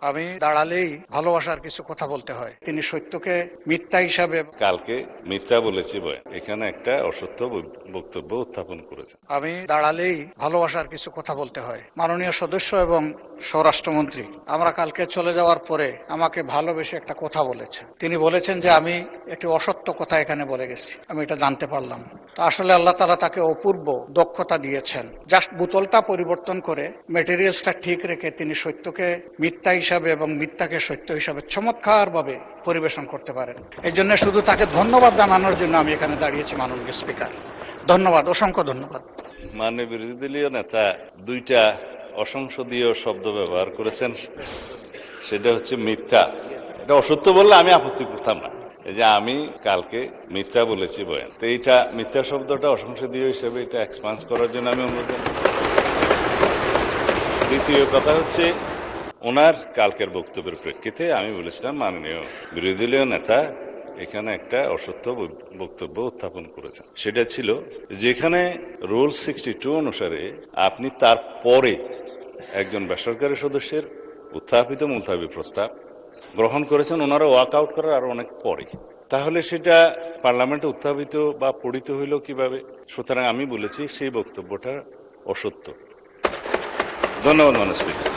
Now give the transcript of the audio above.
আমি দাঁড়ালেই ভালোবাসার কিছু কথা বলতে হয়। তিনি সত্যকে মিথ্যা হিসাবে কালকে মিথ্যা বলেছি বলে এখানে একটা অসত্য বক্তব্য উত্থাপন করেছেন। আমি দাঁড়ালেই ভালোবাসার কিছু কথা বলতে হয়। মাননীয় সদস্য এবং স্বরাষ্ট্রমন্ত্রী আমরা কালকে চলে যাওয়ার পরে আমাকে ভালোবেসে একটা কথা বলেছেন। তিনি বলেছেন যে আমি একটি অসত্য কথা এখানে বলে গেছি, আমি এটা জানতে পারলাম। তো আসলে আল্লাহ তাআলা তাকে অপূর্ব দক্ষতা দিয়েছেন। জাস্ট বোতলটা পরিবর্তন করে মেটেরিয়ালসটা ঠিক রেখে তিনি সত্যকে মিথ্যা হিসাবে এবং মিথ্যাকে সত্য হিসাবে চমৎকারভাবে পরিবেশন করতে পারেন। এই জন্য শুধু তাকে ধন্যবাদ জানানোর জন্য আমি এখানে দাঁড়িয়েছি মাননীয় স্পিকার। ধন্যবাদ, অসংখ্য ধন্যবাদ। মাননীয় বিরোধী দলীয় নেতা দুইটা অসংসদীয় শব্দ ব্যবহার করেছেন, সেটা হচ্ছে মিথ্যা। এটা অসত্য বললে আমি আপত্তি করতাম না, এই যে আমি কালকে মিথ্যা বলেছি বয়ান, তো এইটা মিথ্যা শব্দটা অসংসদীয় হিসেবে এটা এক্সপান্স করার জন্য আমি অনুরোধ জানাচ্ছি। দ্বিতীয় কথা হচ্ছে ওনার কালকের বক্তব্যের প্রেক্ষিতে আমি বলেছিলাম মাননীয় বিরোধী দলীয় নেতা এখানে একটা অসত্য বক্তব্য উত্থাপন করেছেন। সেটা ছিল যেখানে রুল 62 অনুসারে আপনি তারপরে একজন বেসরকারি সদস্যের উত্থাপিত মুলতাবি প্রস্তাব গ্রহণ করেছেন, ওনারা ওয়াক আউট করার আরো অনেক পরে, তাহলে সেটা পার্লামেন্টে উত্থাপিত বা পড়িত হইল কিভাবে? সুতরাং আমি বলেছি সেই বক্তব্যটা অসত্য। ধন্যবাদ মাননীয় স্পিকার।